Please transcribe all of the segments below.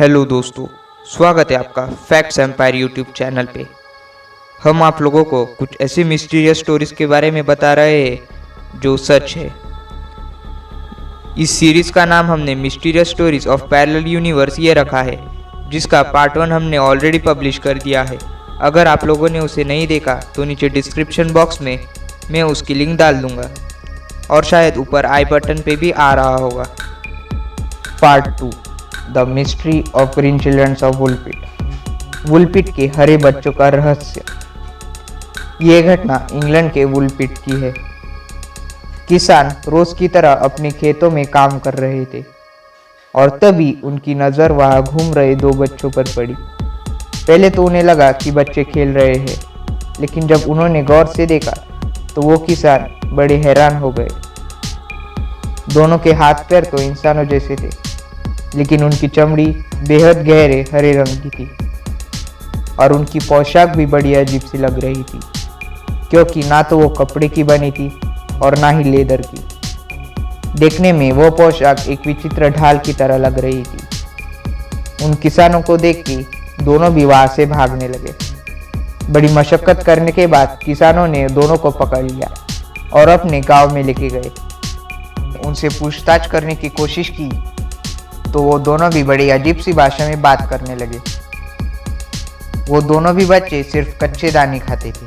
Hello दोस्तों, स्वागत है आपका फैक्ट्स एम्पायर यूट्यूब चैनल पे। हम आप लोगों को कुछ ऐसी मिस्टीरियस स्टोरीज के बारे में बता रहे हैं जो सच है। इस सीरीज का नाम हमने mysterious stories of parallel universe ये रखा है, जिसका पार्ट 1 हमने ऑलरेडी पब्लिश कर दिया है। अगर आप लोगों ने उसे नहीं देखा तो नीचे डिस्क्रिप्शन बॉक्स में मैं उसकी लिंक डाल दूंगा और शायद ऊपर आई बटन पे भी आ रहा होगा। Part 2, the mystery of green childrens of Woolpit. Woolpit के हरे बच्चों का रहस्य। ये घटना इंग्लैंड के वुलपिट की है। किसान रोज की तरह अपने खेतों में काम कर रहे थे और तभी उनकी नज़र वहां घूम रहे 2 बच्चों पर पड़ी। पहले तो उन्हें लगा कि बच्चे खेल रहे हैं, लेकिन जब उन्होंने गौर से देखा तो वो किसान बड़े हैरान हो गए। दोनों के हाथ पैर तो इंसानों जैसे थे, लेकिन उनकी चमड़ी बेहद गहरे हरे रंग की थी और उनकी पोशाक भी बड़ी अजीब सी लग रही थी, क्योंकि ना तो वो कपड़े की बनी थी और ना ही लेदर की। देखने में वो पोशाक एक विचित्र ढाल की तरह लग रही थी। उन किसानों को देख के दोनों भी वहां से भागने लगे। बड़ी मशक्कत करने के बाद किसानों ने दोनों को पकड़ लिया और अपने गांव में लेके गए। उनसे पूछताछ करने की कोशिश की तो वो दोनों भी बड़ी अजीब सी भाषा में बात करने लगे। वो दोनों भी बच्चे सिर्फ कच्चे दाने खाते थे।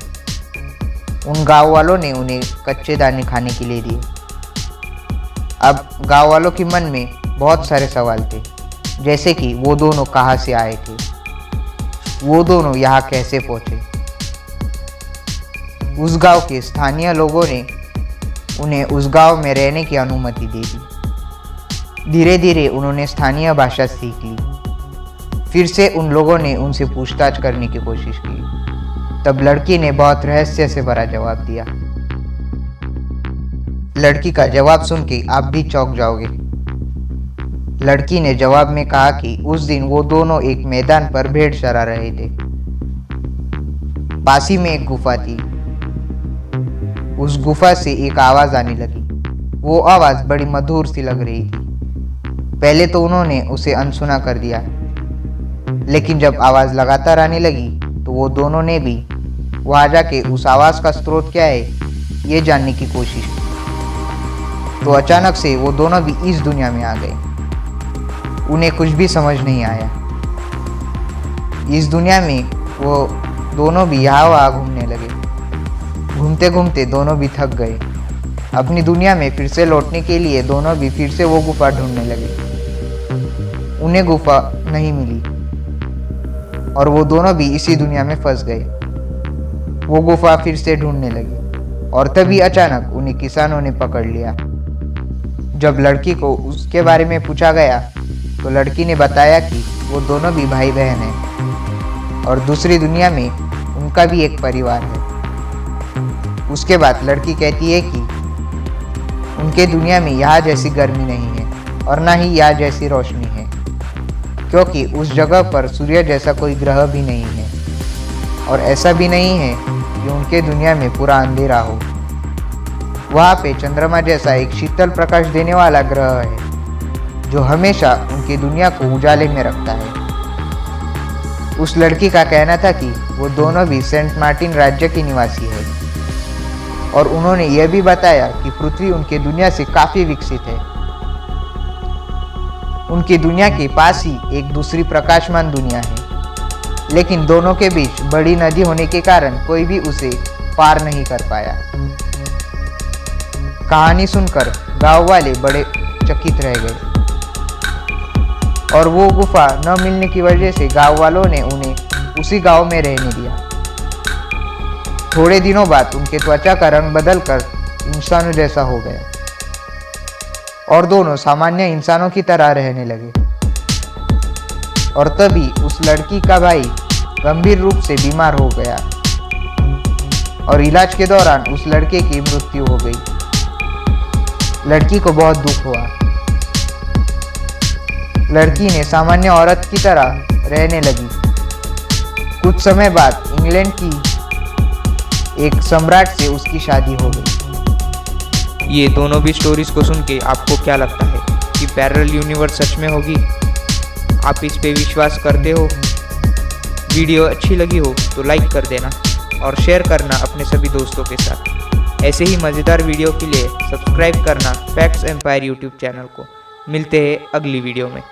उन गांव वालों ने उन्हें कच्चे दाने खाने के लिए दिए। अब गांव वालों के मन में बहुत सारे सवाल थे, जैसे कि वो दोनों कहाँ से आए थे, वो दोनों यहाँ कैसे पहुंचे। उस गांव के स्थानीय लोगों ने उन्हें उस गांव में रहने की अनुमति दे दी। धीरे धीरे उन्होंने स्थानीय भाषा सीख ली। फिर से उन लोगों ने उनसे पूछताछ करने की कोशिश की। तब लड़की ने बहुत रहस्य से भरा जवाब दिया। लड़की का जवाब सुन के आप भी चौंक जाओगे। लड़की ने जवाब में कहा कि उस दिन वो दोनों एक मैदान पर भेड़ चरा रहे थे। पास ही में एक गुफा थी। उस गुफा से एक आवाज आने लगी। वो आवाज बड़ी मधुर सी लग रही थी। पहले तो उन्होंने उसे अनसुना कर दिया, लेकिन जब आवाज लगातार आने लगी तो वो दोनों ने भी वहां जाके उस आवाज का स्रोत क्या है ये जानने की कोशिश की। तो अचानक से वो दोनों भी इस दुनिया में आ गए। उन्हें कुछ भी समझ नहीं आया। इस दुनिया में वो दोनों भी यहाँ वहाँ घूमने लगे। घूमते घूमते दोनों भी थक गए। अपनी दुनिया में फिर से लौटने के लिए दोनों भी फिर से वो गुफा ढूंढने लगे। उन्हें गुफा नहीं मिली और वो दोनों भी इसी दुनिया में फंस गए। वो गुफा फिर से ढूंढने लगे और तभी अचानक उन्हें किसानों ने पकड़ लिया। जब लड़की को उसके बारे में पूछा गया तो लड़की ने बताया कि वो दोनों भी भाई बहन हैं और दूसरी दुनिया में उनका भी एक परिवार है। उसके बाद लड़की कहती है कि उनके दुनिया में यहाँ जैसी गर्मी नहीं है और ना ही यहाँ जैसी रोशनी है, क्योंकि उस जगह पर सूर्य जैसा कोई ग्रह भी नहीं है और ऐसा भी नहीं है कि उनके दुनिया में पूरा अंधेरा हो। वहाँ पे चंद्रमा जैसा एक शीतल प्रकाश देने वाला ग्रह है जो हमेशा उनकी दुनिया को उजाले में रखता है। उस लड़की का कहना था कि वो दोनों भी सेंट मार्टिन राज्य के निवासी है और उन्होंने यह भी बताया कि पृथ्वी उनके दुनिया से काफी विकसित है। उनकी दुनिया के पास ही एक दूसरी प्रकाशमान दुनिया है, लेकिन दोनों के बीच बड़ी नदी होने के कारण कोई भी उसे पार नहीं कर पाया। कहानी सुनकर गांव वाले बड़े चकित रह गए और वो गुफा न मिलने की वजह से गांव वालों ने उन्हें उसी गांव में रहने दिया। थोड़े दिनों बाद उनके त्वचा का रंग बदलकर इंसानों जैसा हो गया और दोनों सामान्य इंसानों की तरह रहने लगे। और तभी उस लड़की का भाई गंभीर रूप से बीमार हो गया और इलाज के दौरान उस लड़के की मृत्यु हो गई। लड़की को बहुत दुख हुआ। लड़की ने सामान्य औरत की तरह रहने लगी। कुछ समय बाद इंग्लैंड की एक सम्राट से उसकी शादी हो गई। ये दोनों भी स्टोरीज को सुन के आपको क्या लगता है कि पैरेलल यूनिवर्स सच में होगी? आप इस पे विश्वास करते हो? वीडियो अच्छी लगी हो तो लाइक कर देना और शेयर करना अपने सभी दोस्तों के साथ। ऐसे ही मज़ेदार वीडियो के लिए सब्सक्राइब करना फैक्ट्स एम्पायर यूट्यूब चैनल को। मिलते हैं अगली वीडियो में।